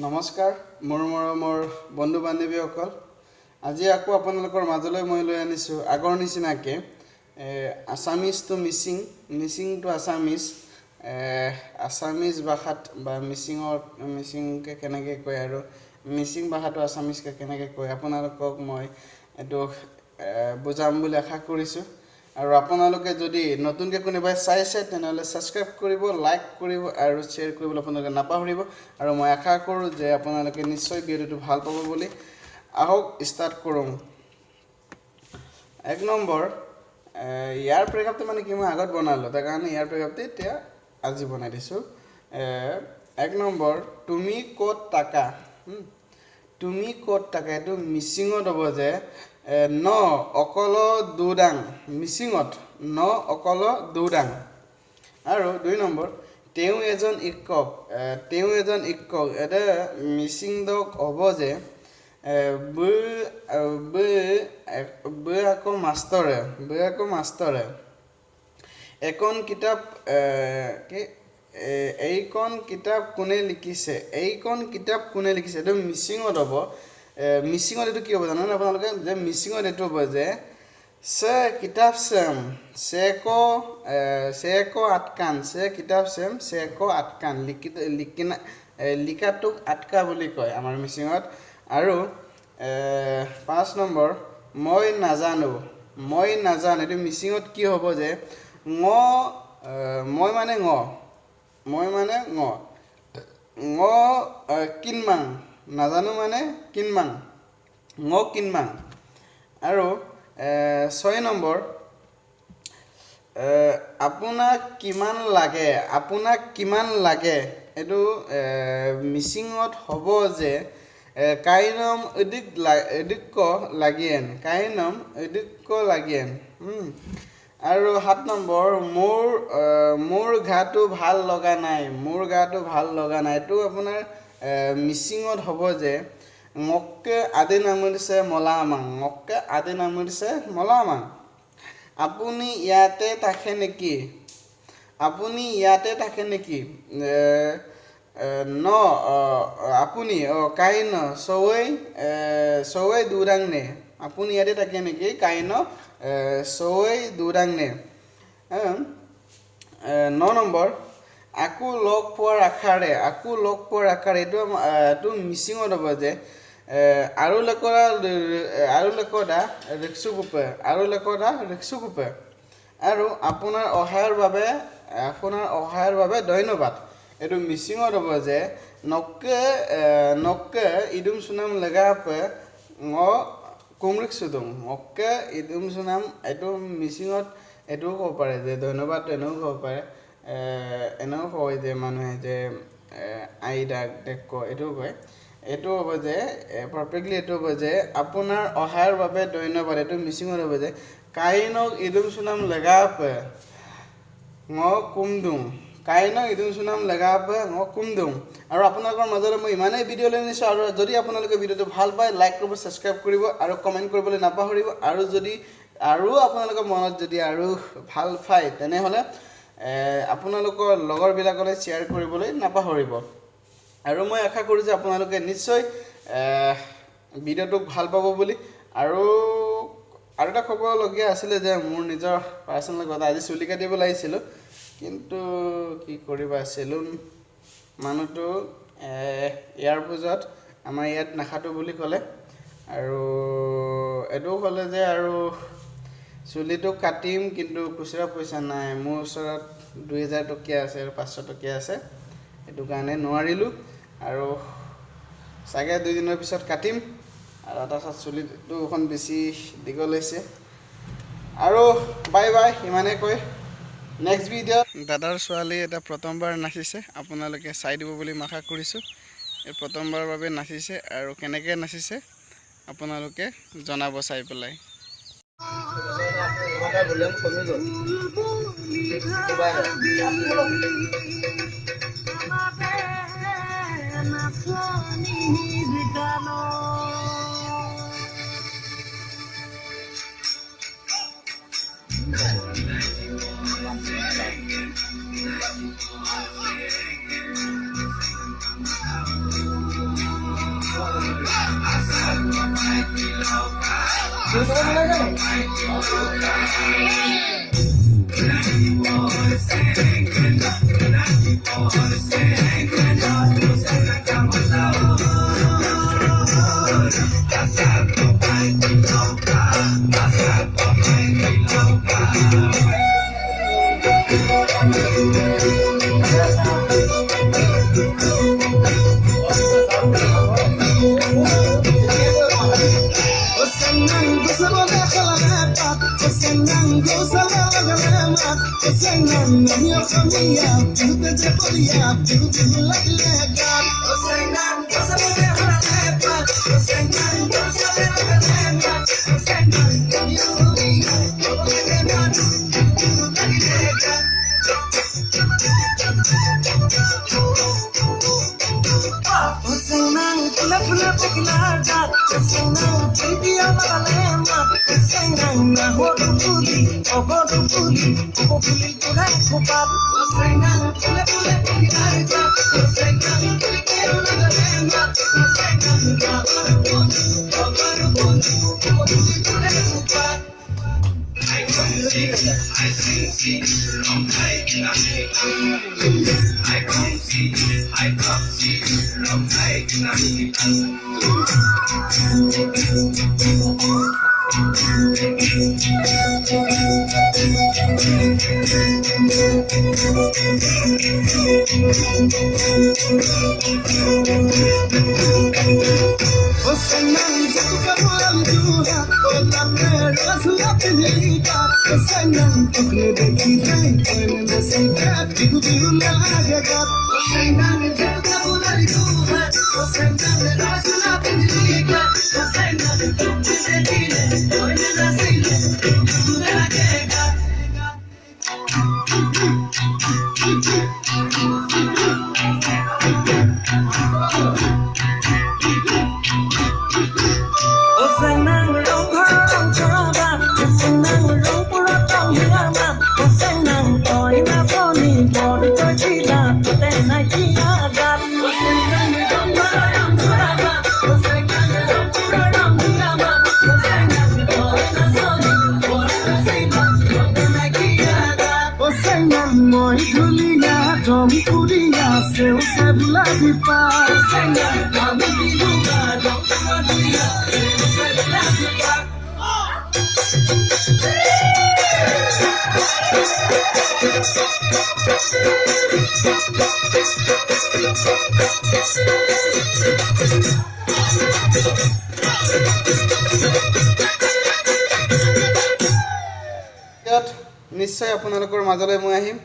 নমস্কাৰ মোৰ বন্ধু বান্ধৱীসকল আজি আকৌ আপোনালোকৰ মাজলৈ মই লৈ আনিছো আগৰ নিচিনাকে আসামিজ টু মিচিং টু আসামিজ ভাষাত বা মিচিংকে কেনেকৈ কয় আৰু মিচিং ভাষাটো আসামিজকে কেনেকৈ কয় আপোনালোকক মই এটো বুজাম বুলি আশা কৰিছো আৰু আপোনালোকে যদি নতুনকৈ কোনোবাই চাইছে তেনেহলে সাবস্ক্ৰাইব কৰিব লাইক কৰিব আৰু শেয়াৰ কৰিবলৈ আপোনালোকে নাপাহৰিব আৰু মই আশা কৰো যে আপোনালোকে নিশ্চয় ভিডিওটো ভাল পাব বুলি আহক ষ্টাৰ্ট কৰোঁ এক নম্বৰ ইয়াৰ প্ৰেক্ষাপটে মানে কি মই আগত বনালো তাৰ কাৰণে ইয়াৰ প্ৰেক্ষাপটে এতিয়া আজি বনাই দিছো এক নম্বৰ তুমি ক'ত টাকা এটো মিচিংত হ'ব যে ন অকল দুডাং মিচিংত ন অকল দুডাং আৰু দুই নম্বৰ তেও এজন ইকক এটা মিচিং দক হ'ব যে ব আকৌ মাষ্টৰে এখন কিতাপ এইখন কিতাপ কোনে লিখিছে এটো মিচিংত হ'ব মিচিংত এটো কি হ'ব জানেনে আপোনালোকে যে মিচিংত এটো হ'ব যে সে কিতাপ সেম সেকো আটকান লিখাটোক আটকা বুলি কয় আমাৰ মিচিংত আৰু 5 নম্বৰ মই নাজানো এটো মিচিংত কি হ'ব যে মই মানে কিনমাং নাজানো মানে কিনমাং আৰু 6 নম্বৰ আপোনাক কিমান লাগে এটো মিচিংত হ'ব যে কাইনম এদিক লাগেন আৰু 7 নম্বৰ মোৰ ঘাটো ভাল লগা নাই এটো আপোনাৰ মিচিংত হ'ব যে মক্কে আদি নামৰিছে মলামাং আপুনি ইয়াতে থাকে নেকি ন আপুনি কাইন সৈ দুৰাং নে আপুনি ইয়াতে থাকে নেকি কাইন সৈ দুৰাং নে 9 নম্বৰ আকু লগ পোৱাৰ আশাৰে এটো মিচিংত হ'ব যে আৰু লেকডা ৰিক্সুকুপে আৰু আপোনাৰ অহায়ৰ বাবে ধন্যবাদ এটো মিচিংত হ'ব যে নক্কে ইদুম সুনাম লগাপে কুমৰিক সুদুম নক্কে ইদুম সুনাম এটো মিচিংত এটো ক'ব পাৰে যে ধন্যবাদ এনেও ক'ব পাৰে এনেও কয় যে মানুহে যে আইডাক দেখক এটো কয় এটো হ'ব যে পাৰফেক্টলি এটো হ'ব যে আপোনাৰ অহায়ৰ বাবে ধন্যবাদ এটো মিচিংত হ'ব যে কাইনক ইদুম সুনাম লগাপে কুমদুম আৰু আপোনালোকৰ মাজলৈ মই ইমানেই ভিডিও লৈ আনিছো আৰু যদি আপোনালোকে ভিডিওটো ভাল পায় লাইক কৰিব সাবস্ক্ৰাইব কৰিব আৰু কমেন্ট কৰিবলৈ নাপাহৰিব আৰু যদি আৰু আপোনালোকৰ মনত যদি আৰু ভাল পায় তেনেহলে আপোনালোকৰ লগৰ বিলাকলৈ শেয়াৰ কৰিবলৈ নাপাহৰিব আৰু মই আশা কৰো যে আপোনালোকে নিশ্চয় ভিডিওটো ভাল পাব বুলি আৰু এটা খবৰ লগিয়া আছিল যে মোৰ নিজৰ পাৰ্সোনাল কথা আজি চুলি কাটিব লাগিছিল কিন্তু কি কৰিবা সেলুন মানুহটো ইয়াৰ পুজত আমাৰ ইয়াত নাখাটো বুলি ক'লে আৰু এটো ক'লে যে আৰু চুলিটো কাটিম কিন্তু খুচৰা পইচা নাই মোৰ ওচৰত 2000 টকীয়া আছে আৰু 500 টকীয়া আছে এটো কাৰণে নোৱাৰিলো আৰু সাগে 2 দিনৰ পিছত কাটিম আৰু তাৰছত চুলিটো এখন বেছি দীঘল হৈছে আৰু বাই ইমানে কৈ নেক্সট ভিডিও দাদাৰ ছোৱালী এটা প্ৰথমবাৰ নাচিছে আপোনালোকে চাই দিব বুলি আশা কৰিছো এই প্ৰথমবাৰৰ বাবে নাচিছে আৰু কেনেকৈ নাচিছে আপোনালোকে জনাব চাই পেলাই নিশ্চয় আপোনালোকৰ মাজলৈ মই আহিম